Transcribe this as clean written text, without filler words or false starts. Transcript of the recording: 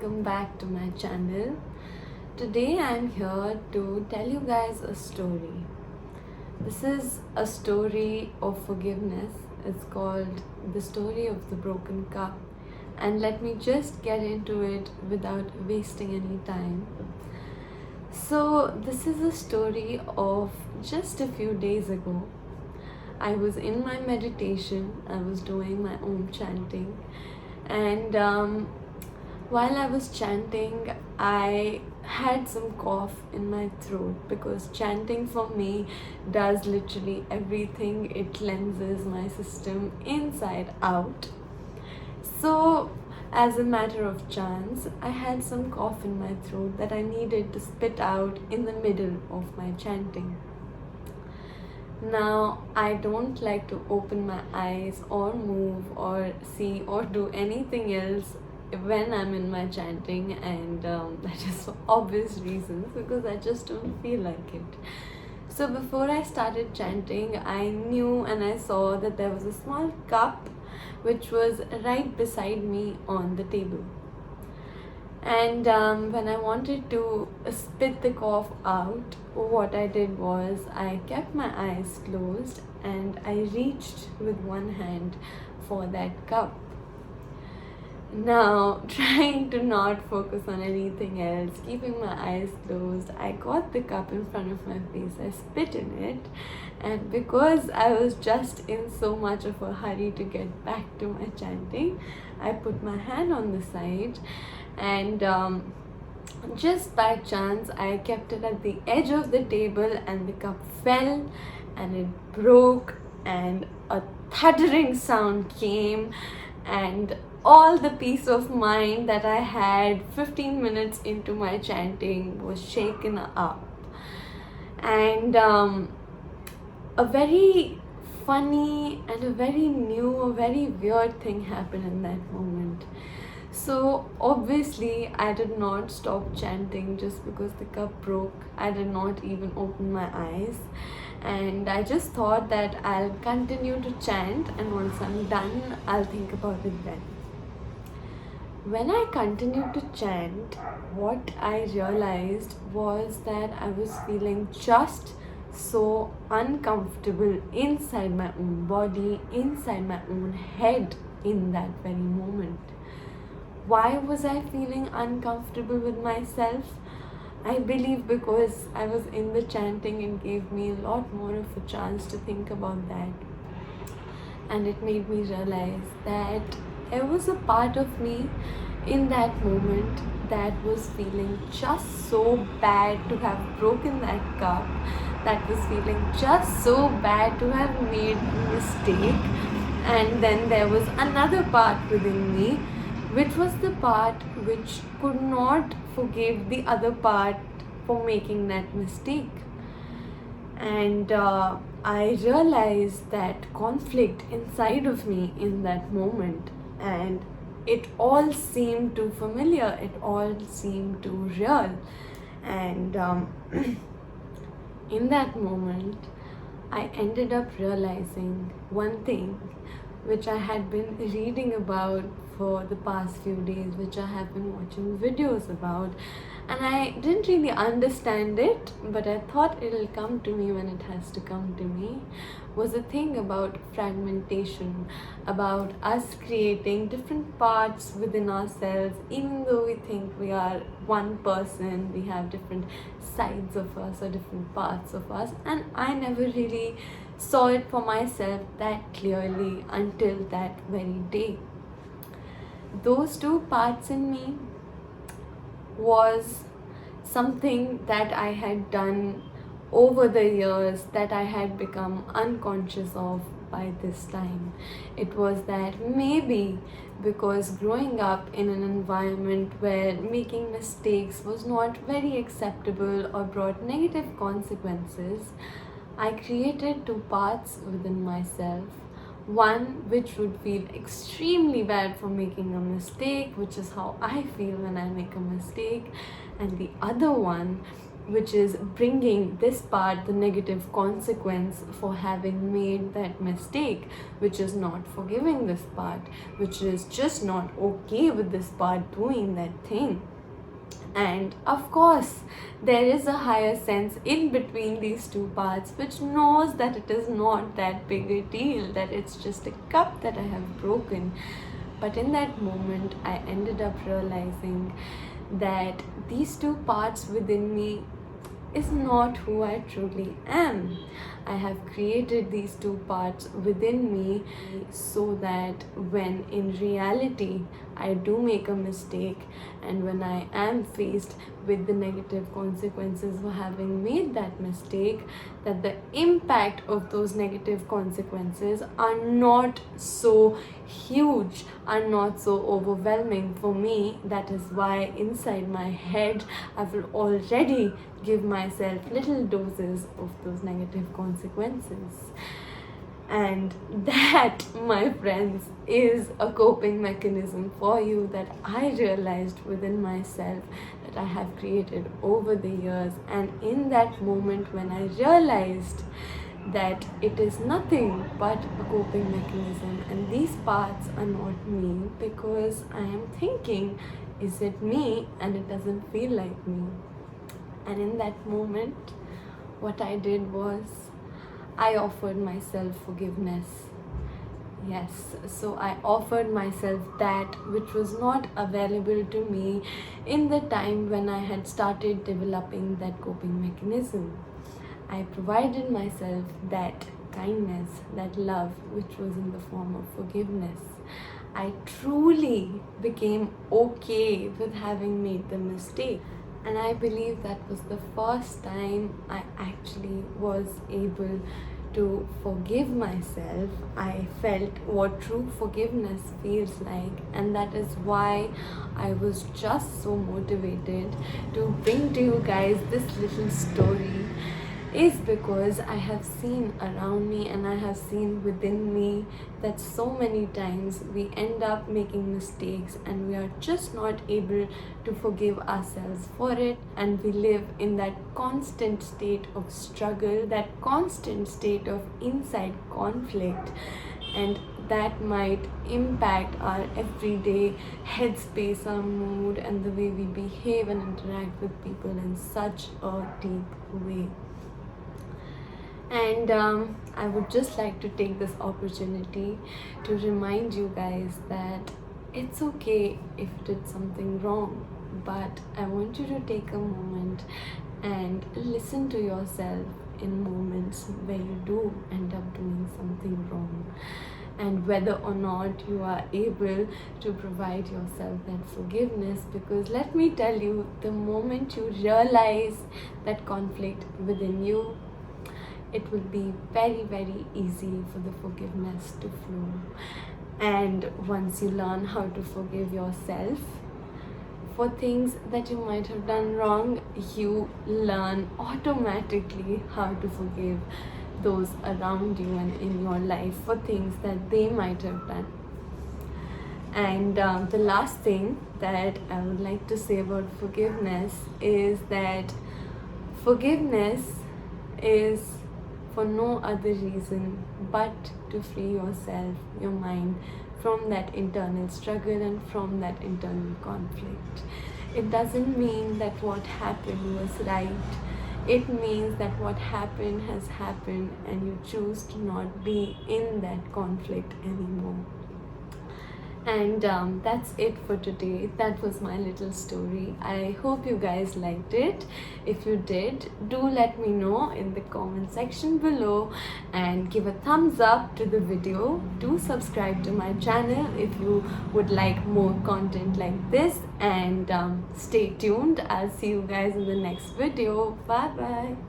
welcome back to my channel. Today I'm here to tell you guys a story. This is a story of forgiveness. It's called The Story of the Broken Cup, and let me just get into it without wasting any time. So this is a story of just a few days ago. I was in my meditation, I was doing my own chanting, and while I was chanting, I had some cough in my throat because chanting for me does literally everything. It cleanses my system inside out. So, as a matter of chance, I had some cough in my throat that I needed to spit out in the middle of my chanting. Now, I don't like to open my eyes or move or see or do anything else when I'm in my chanting, and that is for obvious reasons because I just don't feel like it. So before I started chanting, I knew and I saw that there was a small cup which was right beside me on the table. And when I wanted to spit the cough out, what I did was I kept my eyes closed and I reached with one hand for that cup. Now, trying to not focus on anything else, keeping my eyes closed, I got the cup in front of my face, I spit in it, and because I was just in so much of a hurry to get back to my chanting, I put my hand on the side, and just by chance I kept it at the edge of the table, and the cup fell and it broke, and a thudding sound came, and all the peace of mind that I had 15 minutes into my chanting was shaken up. And a very funny and a very new, a very weird thing happened in that moment. So obviously I did not stop chanting just because the cup broke. I did not even open my eyes, and I just thought that I'll continue to chant, and once I'm done, I'll think about it then. When I continued to chant, what I realized was that I was feeling just so uncomfortable inside my own body, inside my own head in that very moment. Why was I feeling uncomfortable with myself? I believe because I was in the chanting, and gave me a lot more of a chance to think about that. And it made me realize that there was a part of me in that moment that was feeling just so bad to have broken that cup, that was feeling just so bad to have made a mistake. And then there was another part within me, which was the part which could not forgive the other part for making that mistake. And I realized that conflict inside of me in that moment, and it all seemed too familiar, it all seemed too real. And in that moment, I ended up realizing one thing which I had been reading about for the past few days, which I have been watching videos about, and I didn't really understand it, but I thought it'll come to me when it has to come to me, was a thing about fragmentation, about us creating different parts within ourselves. Even though we think we are one person, we have different sides of us or different parts of us, and I never really saw it for myself that clearly until that very day. Those two parts in me was something that I had done over the years, that I had become unconscious of by this time. It was that maybe because growing up in an environment where making mistakes was not very acceptable or brought negative consequences, I created two parts within myself. One which would feel extremely bad for making a mistake, which is how I feel when I make a mistake, and the other one which is bringing this part, the negative consequence for having made that mistake, which is not forgiving this part, which is just not okay with this part doing that thing. And of course, there is a higher sense in between these two parts which knows that it is not that big a deal, that it's just a cup that I have broken. But in that moment, I ended up realizing that these two parts within me is not who I truly am. I have created these two parts within me so that when in reality I do make a mistake, and when I am faced with the negative consequences for having made that mistake, that the impact of those negative consequences are not so huge, are not so overwhelming for me. That is why inside my head I will already give myself little doses of those negative consequences. And that, my friends, is a coping mechanism for you that I realized within myself, that I have created over the years. And in that moment when I realized that it is nothing but a coping mechanism and these parts are not me, because I am thinking, is it me? And it doesn't feel like me. And in that moment, what I did was I offered myself forgiveness. Yes, so I offered myself that which was not available to me in the time when I had started developing that coping mechanism. I provided myself that kindness, that love, which was in the form of forgiveness. I truly became okay with having made the mistake. And I believe that was the first time I actually was able to forgive myself. I felt what true forgiveness feels like, and that is why I was just so motivated to bring to you guys this little story, is because I have seen around me and I have seen within me that so many times we end up making mistakes and we are just not able to forgive ourselves for it, and we live in that constant state of struggle, that constant state of inside conflict, and that might impact our everyday headspace, our mood, and the way we behave and interact with people in such a deep way. And I would just like to take this opportunity to remind you guys that it's okay if you did something wrong, but I want you to take a moment and listen to yourself in moments where you do end up doing something wrong, and whether or not you are able to provide yourself that forgiveness. Because let me tell you, the moment you realize that conflict within you, it will be very, very easy for the forgiveness to flow. And once you learn how to forgive yourself for things that you might have done wrong, you learn automatically how to forgive those around you and in your life for things that they might have done. And the last thing that I would like to say about forgiveness is that forgiveness is for no other reason but to free yourself, your mind, from that internal struggle and from that internal conflict. It doesn't mean that what happened was right. It means that what happened has happened and you choose to not be in that conflict anymore. And that's it for today. That was my little story. I hope you guys liked it. If you did, do let me know in the comment section below and give a thumbs up to the video. Do subscribe to my channel if you would like more content like this, and stay tuned. I'll see you guys in the next video. Bye bye.